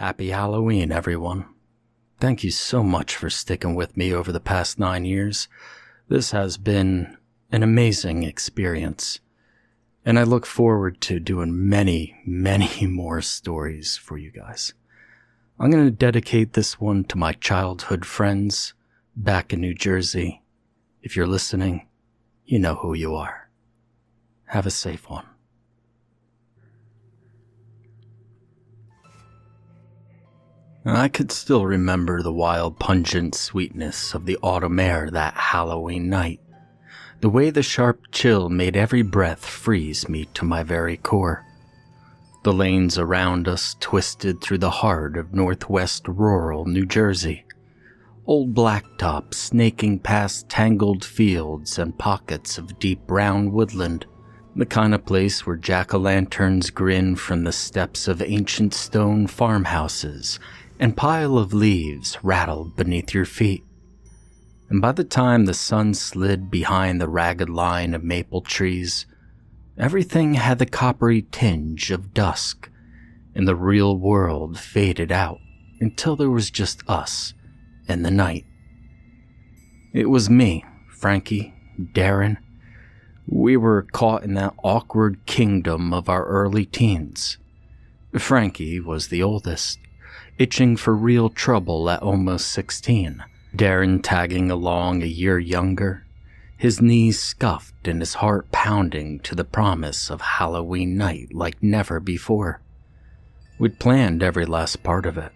Happy Halloween, everyone. Thank you so much for sticking with me over the past 9 years. This has been an amazing experience, and I look forward to doing many more stories for you guys. I'm going to dedicate this one to my childhood friends back in New Jersey. If you're listening, you know who you are. Have a safe one. I could still remember the wild, pungent sweetness of the autumn air that Halloween night. The way the sharp chill made every breath freeze me to my very core. The lanes around us twisted through the heart of northwest rural New Jersey. Old blacktops snaking past tangled fields and pockets of deep brown woodland. The kind of place where jack-o'-lanterns grin from the steps of ancient stone farmhouses and pile of leaves rattled beneath your feet. And by the time the sun slid behind the ragged line of maple trees, everything had the coppery tinge of dusk, and the real world faded out until there was just us and the night. It was me, Frankie, Darren. We were caught in that awkward kingdom of our early teens. Frankie was the oldest, itching for real trouble at almost 16. Darren tagging along a year younger, his knees scuffed and his heart pounding to the promise of Halloween night like never before. We'd planned every last part of it,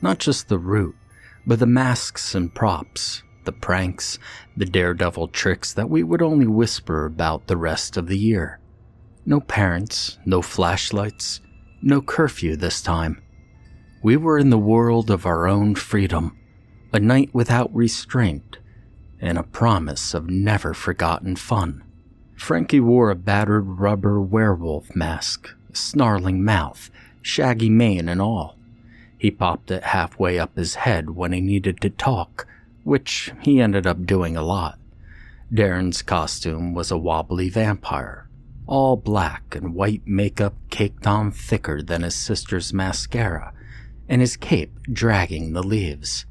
not just the route, but the masks and props, the pranks, the daredevil tricks that we would only whisper about the rest of the year. No parents, no flashlights, no curfew this time. We were in the world of our own freedom, a night without restraint, and a promise of never forgotten fun. Frankie wore a battered rubber werewolf mask, a snarling mouth, shaggy mane and all. He popped it halfway up his head when he needed to talk, which he ended up doing a lot. Darren's costume was a wobbly vampire, all black and white makeup caked on thicker than his sister's mascara, and his cape dragging the leaves.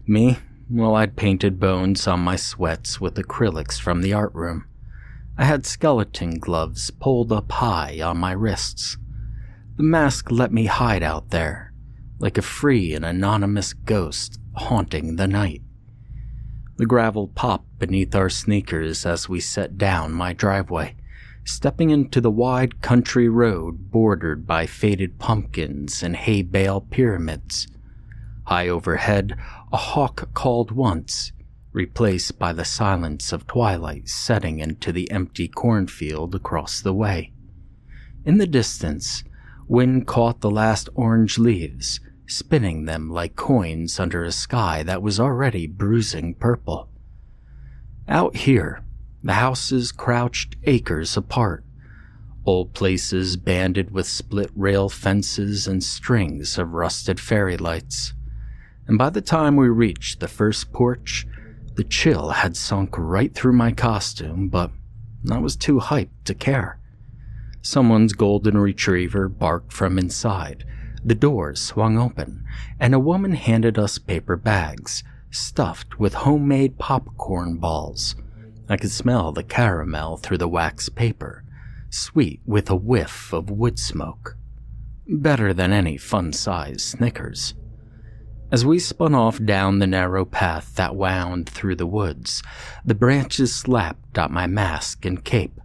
Me, well, I'd painted bones on my sweats with acrylics from the art room. I had skeleton gloves pulled up high on my wrists. The mask let me hide out there, like a free and anonymous ghost haunting the night. The gravel popped beneath our sneakers as we set down my driveway, stepping into the wide country road bordered by faded pumpkins and hay bale pyramids. High overhead, a hawk called once, replaced by the silence of twilight setting into the empty cornfield across the way. In the distance, wind caught the last orange leaves, spinning them like coins under a sky that was already bruising purple. Out here, the houses crouched acres apart, old places banded with split rail fences and strings of rusted fairy lights. And by the time we reached the first porch, the chill had sunk right through my costume, but I was too hyped to care. Someone's golden retriever barked from inside, the doors swung open, and a woman handed us paper bags, stuffed with homemade popcorn balls. I could smell the caramel through the wax paper, sweet with a whiff of wood smoke. Better than any fun-sized Snickers. As we spun off down the narrow path that wound through the woods, the branches slapped at my mask and cape.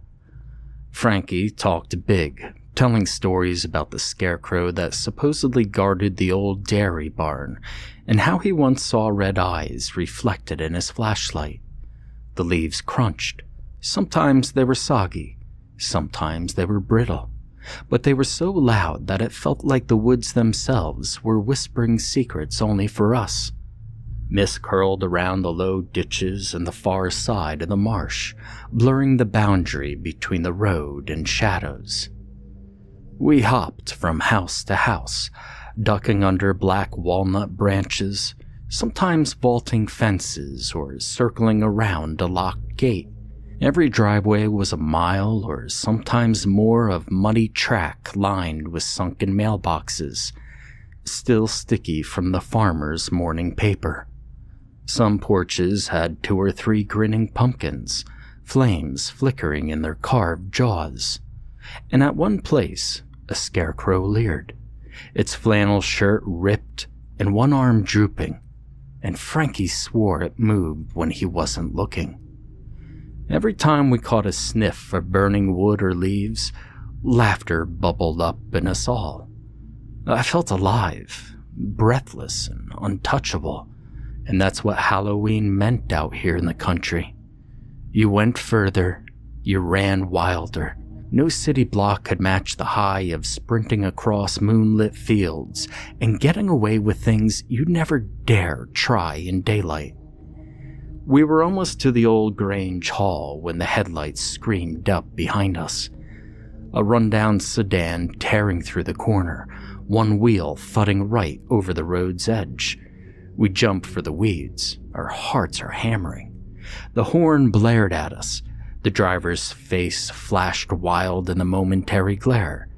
Frankie talked big, telling stories about the scarecrow that supposedly guarded the old dairy barn, and how he once saw red eyes reflected in his flashlight. The leaves crunched. Sometimes they were soggy, sometimes they were brittle, but they were so loud that it felt like the woods themselves were whispering secrets only for us. Mist curled around the low ditches and the far side of the marsh, blurring the boundary between the road and shadows. We hopped from house to house, ducking under black walnut branches, sometimes vaulting fences or circling around a locked gate. Every driveway was a mile or sometimes more of muddy track lined with sunken mailboxes, still sticky from the farmer's morning paper. Some porches had 2 or 3 grinning pumpkins, flames flickering in their carved jaws. And at one place, a scarecrow leered, its flannel shirt ripped and one arm drooping, and Frankie swore it moved when he wasn't looking. Every time we caught a sniff of burning wood or leaves, laughter bubbled up in us all. I felt alive, breathless and untouchable, and that's what Halloween meant out here in the country. You went further, you ran wilder. No city block could match the high of sprinting across moonlit fields and getting away with things you'd never dare try in daylight. We were almost to the old Grange Hall when the headlights screamed up behind us. A rundown sedan tearing through the corner, one wheel thudding right over the road's edge. We jump for the weeds, our hearts are hammering. The horn blared at us. The driver's face flashed wild in the momentary glare,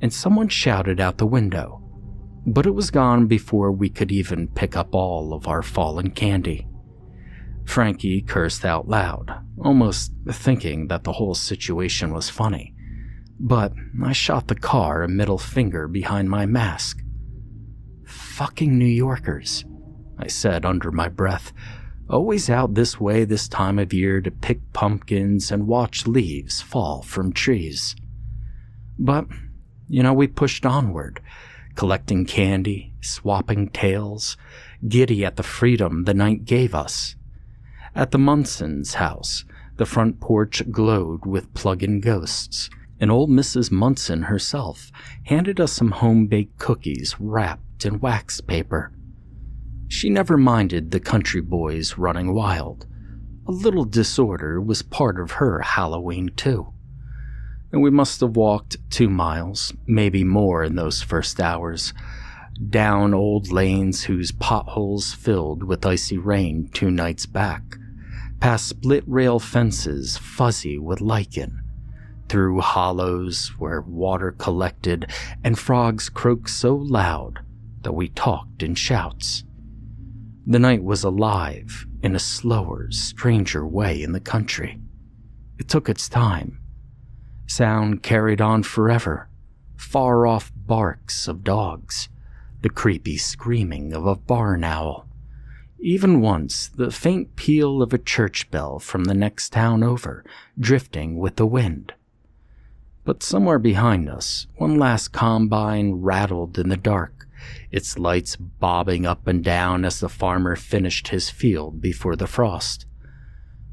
and someone shouted out the window, but it was gone before we could even pick up all of our fallen candy. Frankie cursed out loud, almost thinking that the whole situation was funny, but I shot the car a middle finger behind my mask. "Fucking New Yorkers," I said under my breath. Always out this way this time of year to pick pumpkins and watch leaves fall from trees. But, we pushed onward, collecting candy, swapping tales, giddy at the freedom the night gave us. At the Munson's house, the front porch glowed with plug-in ghosts, and old Mrs. Munson herself handed us some home-baked cookies wrapped in wax paper. She never minded the country boys running wild. A little disorder was part of her Halloween too. And we must have walked 2 miles, maybe more in those first hours, down old lanes whose potholes filled with icy rain 2 nights back, past split rail fences fuzzy with lichen, through hollows where water collected and frogs croaked so loud that we talked in shouts. The night was alive in a slower, stranger way in the country. It took its time. Sound carried on forever, far-off barks of dogs, the creepy screaming of a barn owl. Even once, the faint peal of a church bell from the next town over, drifting with the wind. But somewhere behind us, one last combine rattled in the dark, its lights bobbing up and down as the farmer finished his field before the frost.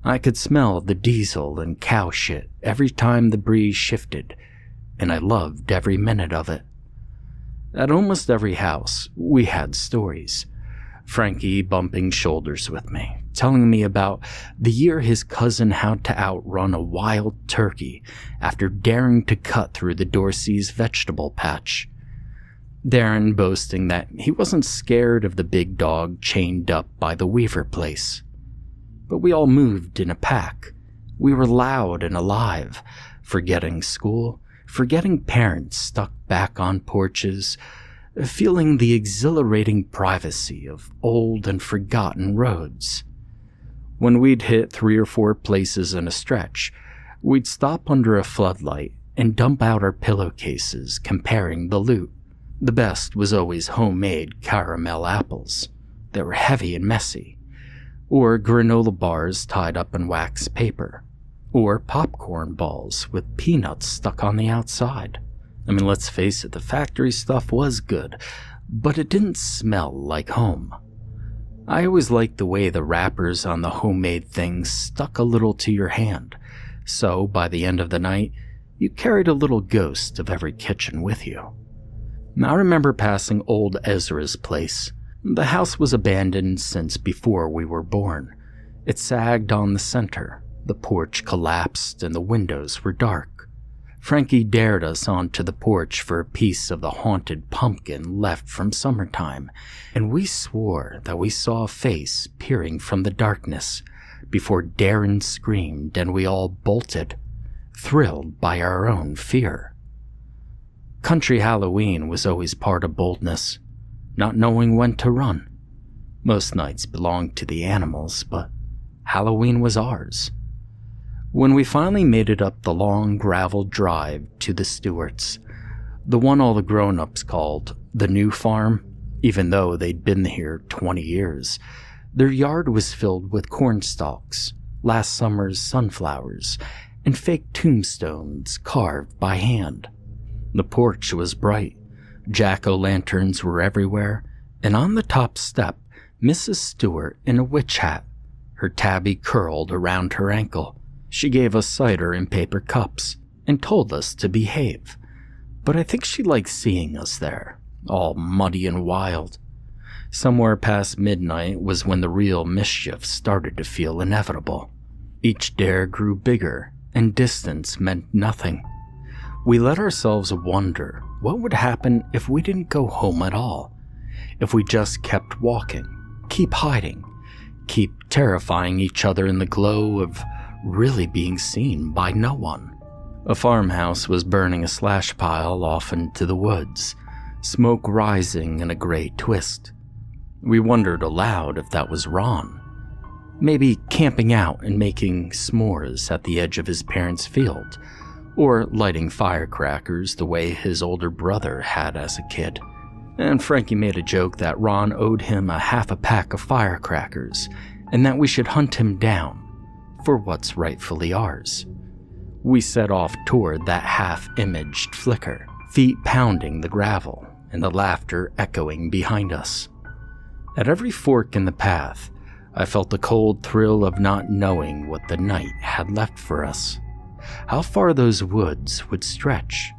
I could smell the diesel and cow shit every time the breeze shifted, and I loved every minute of it. At almost every house, we had stories. Frankie bumping shoulders with me, telling me about the year his cousin had to outrun a wild turkey after daring to cut through the Dorsey's vegetable patch. Darren boasting that he wasn't scared of the big dog chained up by the Weaver place. But we all moved in a pack. We were loud and alive, forgetting school, forgetting parents stuck back on porches, feeling the exhilarating privacy of old and forgotten roads. When we'd hit 3 or 4 places in a stretch, we'd stop under a floodlight and dump out our pillowcases, comparing the loot. The best was always homemade caramel apples. They were heavy and messy. Or granola bars tied up in wax paper. Or popcorn balls with peanuts stuck on the outside. I mean, let's face it, the factory stuff was good, but it didn't smell like home. I always liked the way the wrappers on the homemade things stuck a little to your hand, so by the end of the night, you carried a little ghost of every kitchen with you. I remember passing old Ezra's place. The house was abandoned since before we were born. It sagged on the center, the porch collapsed, and the windows were dark. Frankie dared us onto the porch for a piece of the haunted pumpkin left from summertime, and we swore that we saw a face peering from the darkness before Darren screamed and we all bolted, thrilled by our own fear. Country Halloween was always part of boldness. not knowing when to run. Most nights belonged to the animals, but Halloween was ours. When we finally made it up the long gravel drive to the Stewarts, the one all the grown-ups called the new farm, even though they'd been here 20 years, their yard was filled with corn stalks, last summer's sunflowers, and fake tombstones carved by hand. The porch was bright, jack-o'-lanterns were everywhere, and on the top step, Mrs. Stewart in a witch hat, her tabby curled around her ankle. She gave us cider in paper cups and told us to behave, but I think she liked seeing us there, all muddy and wild. Somewhere past midnight was when the real mischief started to feel inevitable. Each dare grew bigger, and distance meant nothing. We let ourselves wonder what would happen if we didn't go home at all, if we just kept walking, keep hiding, keep terrifying each other in the glow of really being seen by no one. A farmhouse was burning a slash pile off into the woods, smoke rising in a gray twist. We wondered aloud if that was Ron. Maybe camping out and making s'mores at the edge of his parents' field, or lighting firecrackers the way his older brother had as a kid. And Frankie made a joke that Ron owed him a half a pack of firecrackers, and that we should hunt him down for what's rightfully ours. We set off toward that half-imaged flicker, feet pounding the gravel, and the laughter echoing behind us. At every fork in the path, I felt the cold thrill of not knowing what the night had left for us, how far those woods would stretch,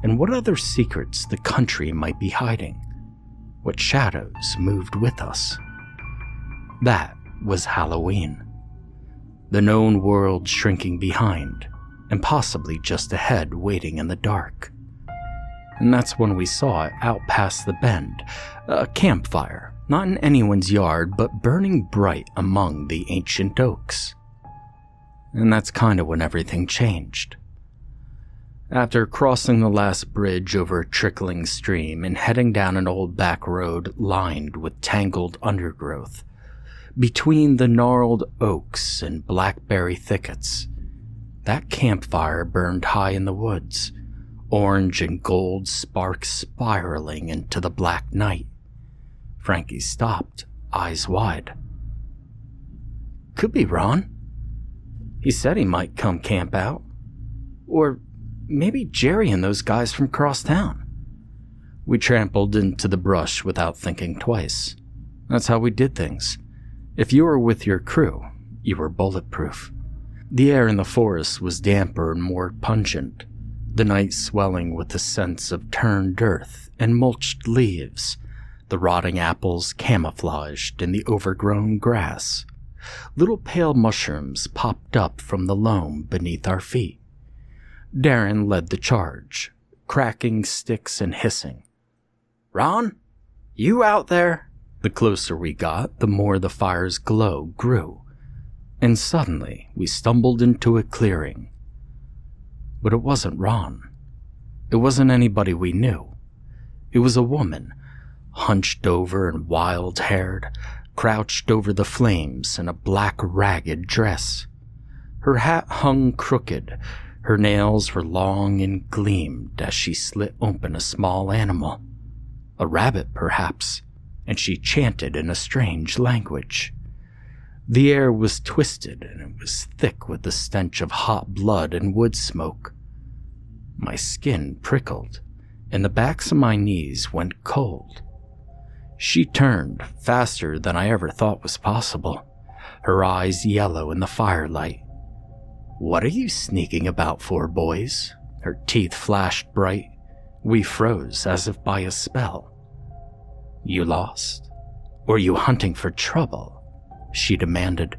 and what other secrets the country might be hiding, what shadows moved with us. That was Halloween. The known world shrinking behind, and possibly just ahead waiting in the dark. And that's when we saw it out past the bend, a campfire, not in anyone's yard, but burning bright among the ancient oaks. And that's kind of when everything changed. After crossing the last bridge over a trickling stream and heading down an old back road lined with tangled undergrowth, between the gnarled oaks and blackberry thickets, that campfire burned high in the woods, orange and gold sparks spiraling into the black night. Frankie stopped, eyes wide. Could be Ron. He said he might come camp out. Or maybe Jerry and those guys from crosstown. We trampled into the brush without thinking twice. That's how we did things. If you were with your crew, you were bulletproof. The air in the forest was damper and more pungent, the night swelling with the sense of turned earth and mulched leaves, the rotting apples camouflaged in the overgrown grass. Little pale mushrooms popped up from the loam beneath our feet. Darren led the charge, cracking sticks and hissing. "Ron, you out there?" The closer we got, the more the fire's glow grew, and suddenly we stumbled into a clearing. But it wasn't Ron. It wasn't anybody we knew. It was a woman, hunched over and wild-haired, crouched over the flames in a black ragged dress. Her hat hung crooked, her nails were long and gleamed as she slit open a small animal, a rabbit perhaps, and she chanted in a strange language. The air was twisted and it was thick with the stench of hot blood and wood smoke. My skin prickled, and the backs of my knees went cold. She turned faster than I ever thought was possible, her eyes yellow in the firelight. "What are you sneaking about for, boys?" Her teeth flashed bright. We froze as if by a spell. "You lost? Or you hunting for trouble?" she demanded,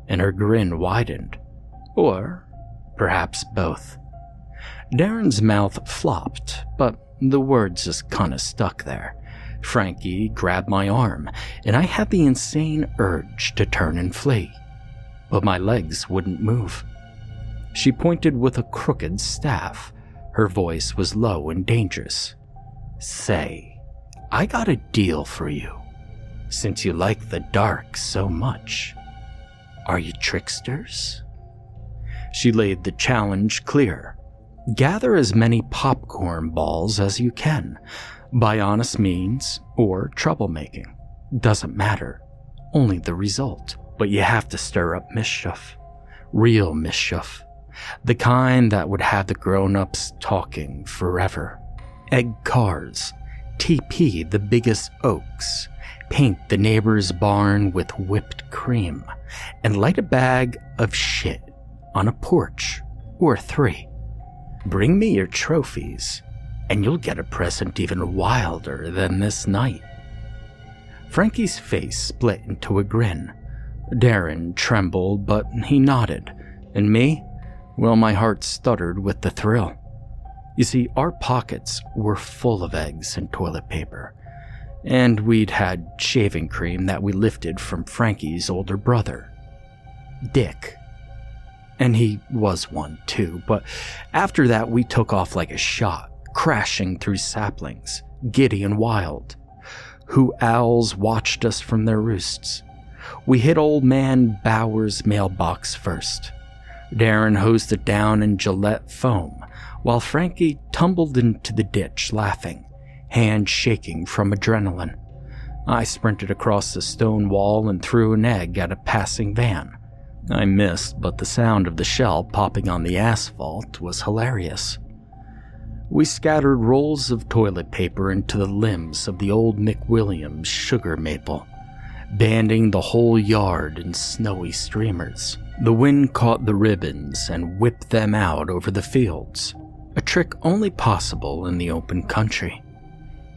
and her grin widened. Or perhaps both. Darren's mouth flopped, but the words just kinda stuck there. Frankie grabbed my arm, and I had the insane urge to turn and flee, but my legs wouldn't move. She pointed with a crooked staff. Her voice was low and dangerous. "Say, I got a deal for you, since you like the dark so much. Are you tricksters?" She laid the challenge clear. Gather as many popcorn balls as you can, by honest means or troublemaking. Doesn't matter, only the result. But you have to stir up mischief. Real mischief. The kind that would have the grown-ups talking forever. Egg cars. TP the biggest oaks. Paint the neighbor's barn with whipped cream. And light a bag of shit on a porch or 3. Bring me your trophies, and you'll get a present even wilder than this night. Frankie's face split into a grin. Darren trembled, but he nodded. And me? Well, my heart stuttered with the thrill. You see, our pockets were full of eggs and toilet paper, and we'd had shaving cream that we lifted from Frankie's older brother, Dick. And he was one too, but after that we took off like a shot, crashing through saplings, giddy and wild. Who owls watched us from their roosts. We hit old man Bauer's mailbox first. Darren hosed it down in Gillette foam, while Frankie tumbled into the ditch laughing, hands shaking from adrenaline. I sprinted across the stone wall and threw an egg at a passing van. I missed, but the sound of the shell popping on the asphalt was hilarious. We scattered rolls of toilet paper into the limbs of the old McWilliams sugar maple, banding the whole yard in snowy streamers. The wind caught the ribbons and whipped them out over the fields, a trick only possible in the open country.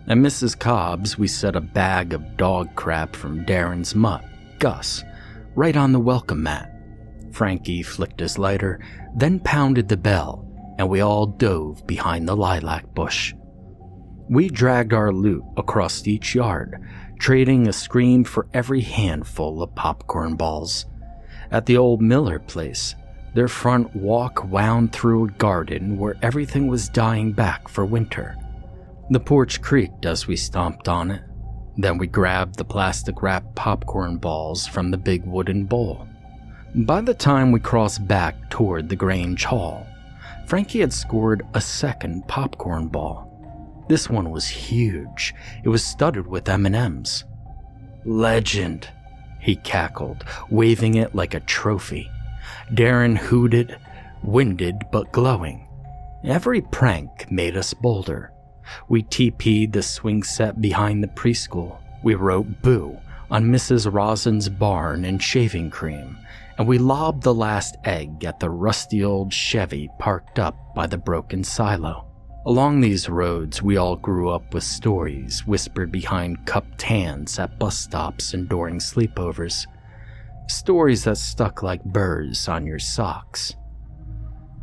At Mrs. Cobb's, we set a bag of dog crap from Darren's mutt, Gus, right on the welcome mat. Frankie flicked his lighter, then pounded the bell, and we all dove behind the lilac bush. We dragged our loot across each yard, trading a scream for every handful of popcorn balls. At the old Miller place, their front walk wound through a garden where everything was dying back for winter. The porch creaked as we stomped on it. Then we grabbed the plastic-wrapped popcorn balls from the big wooden bowl. By the time we crossed back toward the Grange Hall, Frankie had scored a second popcorn ball. This one was huge. It was studded with M&Ms. "Legend," he cackled, waving it like a trophy. Darren hooted, winded but glowing. Every prank made us bolder. We TP'd the swing set behind the preschool. We wrote "Boo" on Mrs. Rosin's barn in shaving cream, and we lobbed the last egg at the rusty old Chevy parked up by the broken silo. Along these roads, we all grew up with stories whispered behind cupped hands at bus stops and during sleepovers. Stories that stuck like burrs on your socks.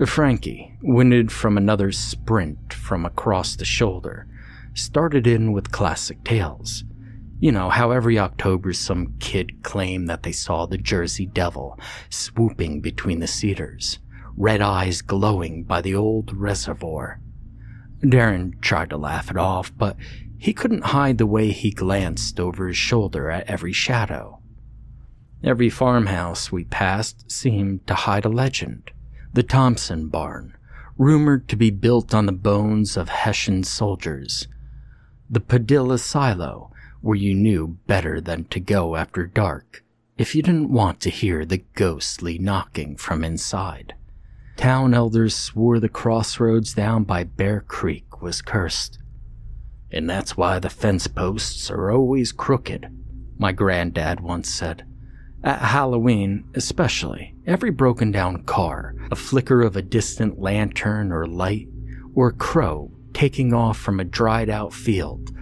Frankie, winded from another sprint from across the shoulder, started in with classic tales. You know, how every October some kid claimed that they saw the Jersey Devil swooping between the cedars, red eyes glowing by the old reservoir. Darren tried to laugh it off, but he couldn't hide the way he glanced over his shoulder at every shadow. Every farmhouse we passed seemed to hide a legend. The Thompson barn, rumored to be built on the bones of Hessian soldiers. The Padilla silo, where you knew better than to go after dark if you didn't want to hear the ghostly knocking from inside. Town elders swore the crossroads down by Bear Creek was cursed. "And that's why the fence posts are always crooked," my granddad once said. At Halloween, especially, every broken down car, a flicker of a distant lantern or light, or a crow taking off from a dried out field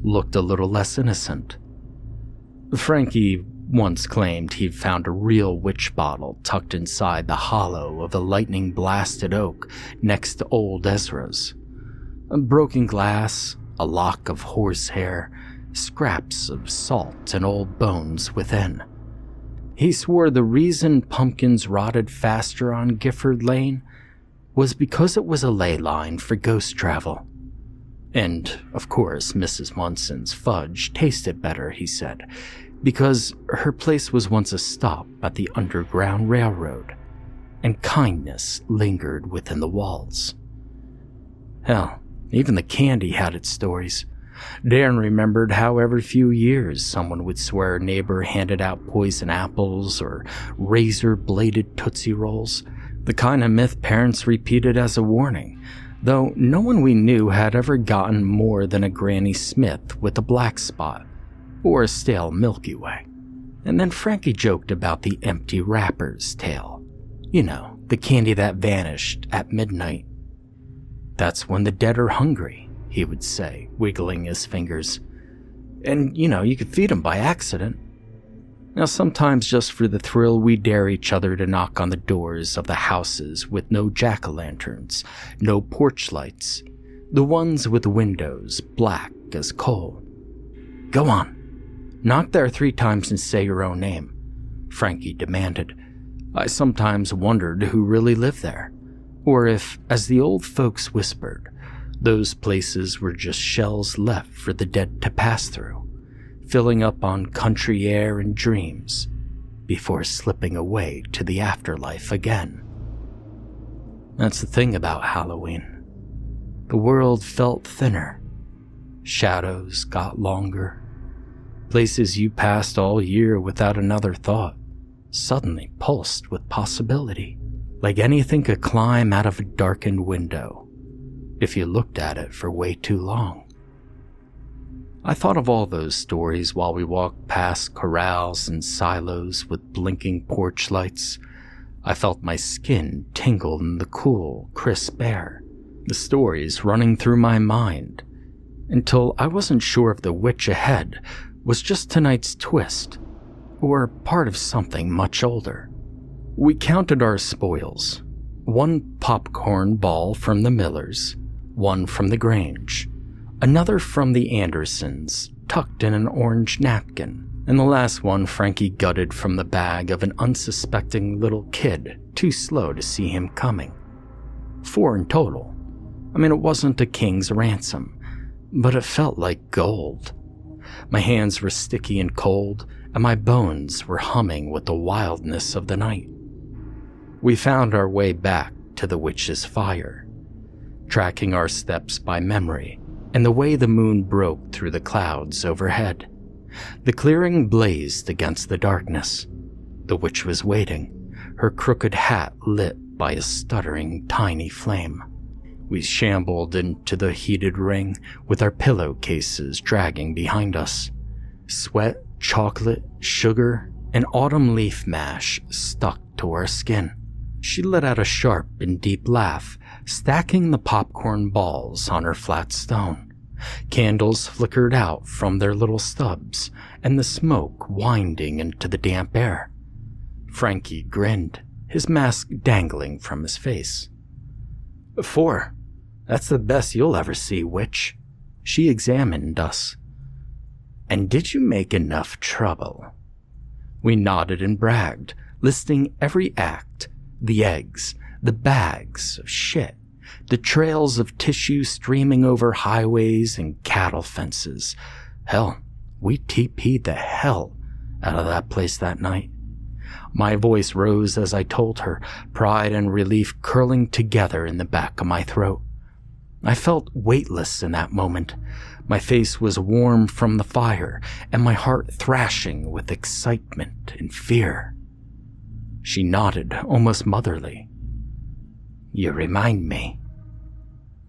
looked a little less innocent. Frankie once claimed he'd found a real witch bottle tucked inside the hollow of a lightning-blasted oak next to old Ezra's. Broken glass, a lock of horsehair, scraps of salt and old bones within. He swore the reason pumpkins rotted faster on Gifford Lane was because it was a ley line for ghost travel. And, of course, Mrs. Munson's fudge tasted better, he said, because her place was once a stop at the Underground Railroad, and kindness lingered within the walls. Hell, even the candy had its stories. Darren remembered how every few years someone would swear a neighbor handed out poison apples or razor-bladed Tootsie Rolls, the kind of myth parents repeated as a warning, though no one we knew had ever gotten more than a Granny Smith with a black spot or a stale Milky Way. And then Frankie joked about the empty wrapper's tale. You know, the candy that vanished at midnight. That's when the dead are hungry, he would say, wiggling his fingers. And, you could feed them by accident. Now, sometimes just for the thrill, we dare each other to knock on the doors of the houses with no jack-o'-lanterns, no porch lights, the ones with windows black as coal. Go on, knock there 3 times and say your own name, Frankie demanded. I sometimes wondered who really lived there, or if, as the old folks whispered, those places were just shells left for the dead to pass through, filling up on country air and dreams before slipping away to the afterlife again. That's the thing about Halloween. The world felt thinner. Shadows got longer. Places you passed all year without another thought suddenly pulsed with possibility, like anything could climb out of a darkened window if you looked at it for way too long. I thought of all those stories while we walked past corrals and silos with blinking porch lights. I felt my skin tingle in the cool, crisp air, the stories running through my mind, until I wasn't sure if the witch ahead was just tonight's twist, or part of something much older. We counted our spoils. 1 popcorn ball from the Millers, 1 from the Grange, another from the Andersons, tucked in an orange napkin, and the last one Frankie gutted from the bag of an unsuspecting little kid too slow to see him coming. 4 in total. It wasn't a king's ransom, but it felt like gold. My hands were sticky and cold, and my bones were humming with the wildness of the night. We found our way back to the witch's fire, tracking our steps by memory and the way the moon broke through the clouds overhead. The clearing blazed against the darkness. The witch was waiting, her crooked hat lit by a stuttering tiny flame. We shambled into the heated ring with our pillowcases dragging behind us. Sweat, chocolate, sugar, and autumn leaf mash stuck to our skin. She let out a sharp and deep laugh, stacking the popcorn balls on her flat stone. Candles flickered out from their little stubs, and the smoke winding into the damp air. Frankie grinned, his mask dangling from his face. 4. That's the best you'll ever see, witch. She examined us. And did you make enough trouble? We nodded and bragged, listing every act, the eggs, the bags of shit, the trails of tissue streaming over highways and cattle fences. Hell, we TP'd the hell out of that place that night. My voice rose as I told her, pride and relief curling together in the back of my throat. I felt weightless in that moment. My face was warm from the fire, and my heart thrashing with excitement and fear. She nodded, almost motherly. You remind me.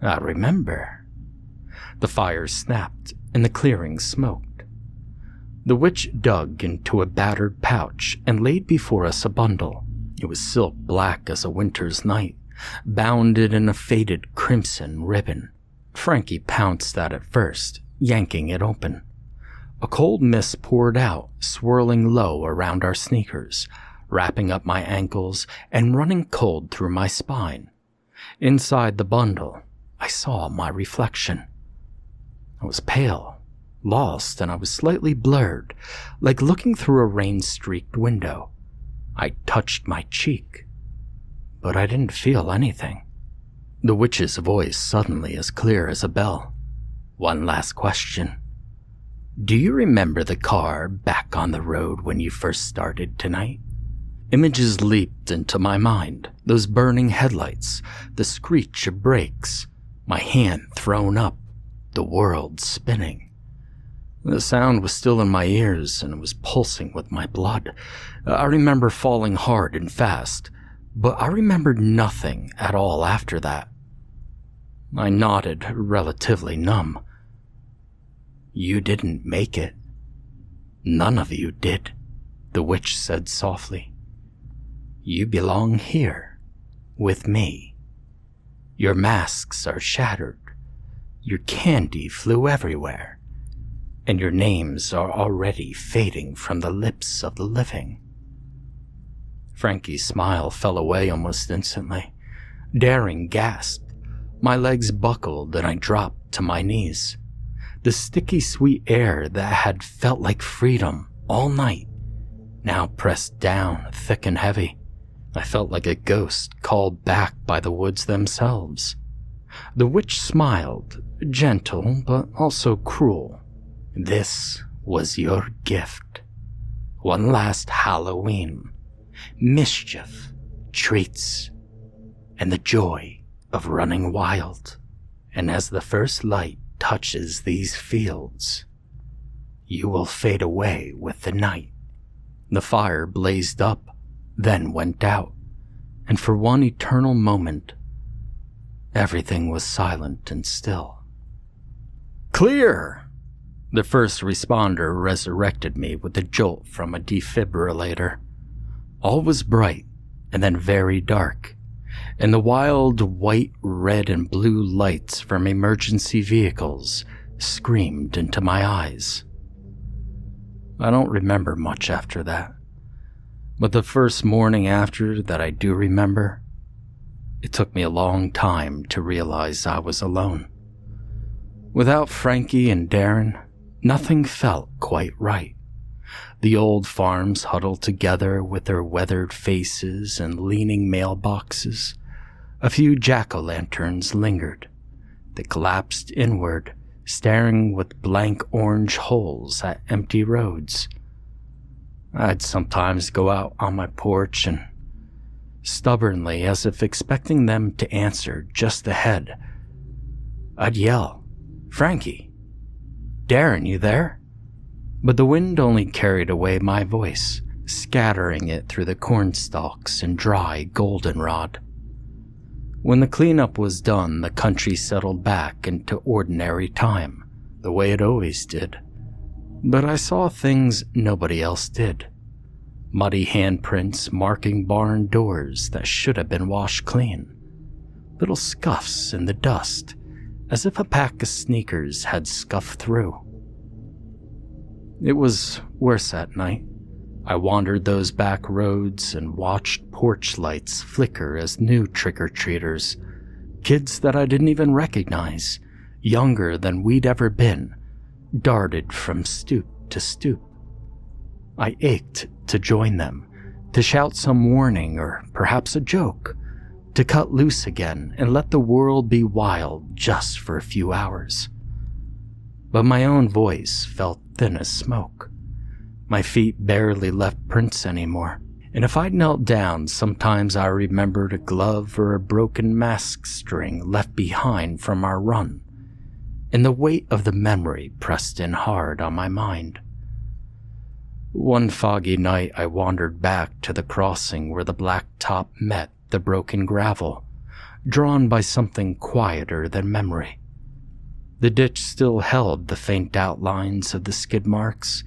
I remember. The fire snapped, and the clearing smoked. The witch dug into a battered pouch and laid before us a bundle. It was silk black as a winter's night, bounded in a faded crimson ribbon. Frankie pounced at it first, yanking it open. A cold mist poured out, swirling low around our sneakers, wrapping up my ankles and running cold through my spine. Inside the bundle, I saw my reflection. I was pale, lost, and I was slightly blurred, like looking through a rain-streaked window. I touched my cheek, but I didn't feel anything. The witch's voice suddenly as clear as a bell. One last question. Do you remember the car back on the road when you first started tonight? Images leaped into my mind. Those burning headlights, the screech of brakes, my hand thrown up, the world spinning. The sound was still in my ears and it was pulsing with my blood. I remember falling hard and fast, but I remembered nothing at all after that. I nodded, relatively numb. You didn't make it. None of you did, the witch said softly. You belong here, with me. Your masks are shattered. Your candy flew everywhere. And your names are already fading from the lips of the living. Frankie's smile fell away almost instantly. Daring gasped. My legs buckled and I dropped to my knees. The sticky sweet air that had felt like freedom all night now pressed down thick and heavy. I felt like a ghost called back by the woods themselves. The witch smiled, gentle but also cruel. This was your gift. One last Halloween. Mischief, treats, and the joy of running wild. And as the first light touches these fields, you will fade away with the night. The fire blazed up, then went out, and for one eternal moment, everything was silent and still. Clear! The first responder resurrected me with a jolt from a defibrillator. All was bright and then very dark, and the wild white, red, and blue lights from emergency vehicles screamed into my eyes. I don't remember much after that, but the first morning after that I do remember, it took me a long time to realize I was alone. Without Frankie and Darren, nothing felt quite right. The old farms huddled together with their weathered faces and leaning mailboxes. A few jack-o'-lanterns lingered. They collapsed inward, staring with blank orange holes at empty roads. I'd sometimes go out on my porch and, stubbornly as if expecting them to answer just ahead, I'd yell, "Frankie, Darren, you there?" But the wind only carried away my voice, scattering it through the cornstalks and dry goldenrod. When the cleanup was done, the country settled back into ordinary time, the way it always did. But I saw things nobody else did. Muddy handprints marking barn doors that should have been washed clean. Little scuffs in the dust, as if a pack of sneakers had scuffed through. It was worse at night. I wandered those back roads and watched porch lights flicker as new trick-or-treaters, kids that I didn't even recognize, younger than we'd ever been, darted from stoop to stoop. I ached to join them, to shout some warning or perhaps a joke, to cut loose again and let the world be wild just for a few hours. But my own voice felt thin as smoke. My feet barely left prints anymore, and if I knelt down, sometimes I remembered a glove or a broken mask string left behind from our run, and the weight of the memory pressed in hard on my mind. One foggy night I wandered back to the crossing where the blacktop met the broken gravel, drawn by something quieter than memory. The ditch still held the faint outlines of the skid marks,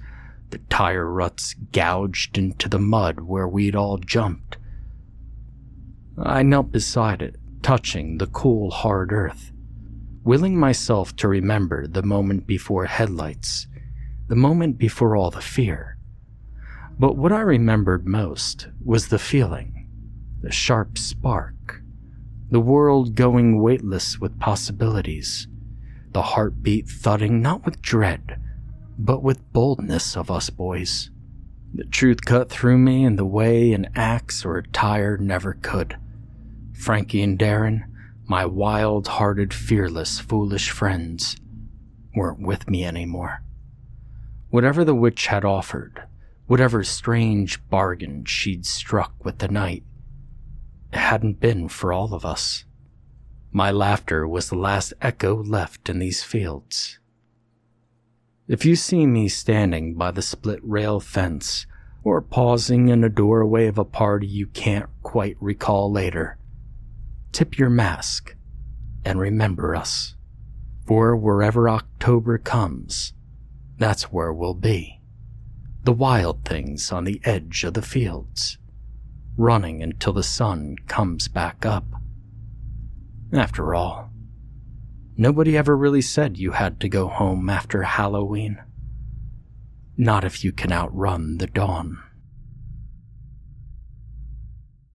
the tire ruts gouged into the mud where we'd all jumped. I knelt beside it, touching the cool, hard earth, willing myself to remember the moment before headlights, the moment before all the fear. But what I remembered most was the feeling, the sharp spark, the world going weightless with possibilities, the heartbeat thudding not with dread, but with boldness of us boys. The truth cut through me in the way an axe or a tire never could. Frankie and Darren, my wild-hearted, fearless, foolish friends, weren't with me anymore. Whatever the witch had offered, whatever strange bargain she'd struck with the night, it hadn't been for all of us. My laughter was the last echo left in these fields. If you see me standing by the split rail fence, or pausing in a doorway of a party you can't quite recall later, tip your mask and remember us. For wherever October comes, that's where we'll be. The wild things on the edge of the fields, running until the sun comes back up. After all, nobody ever really said you had to go home after Halloween. Not if you can outrun the dawn.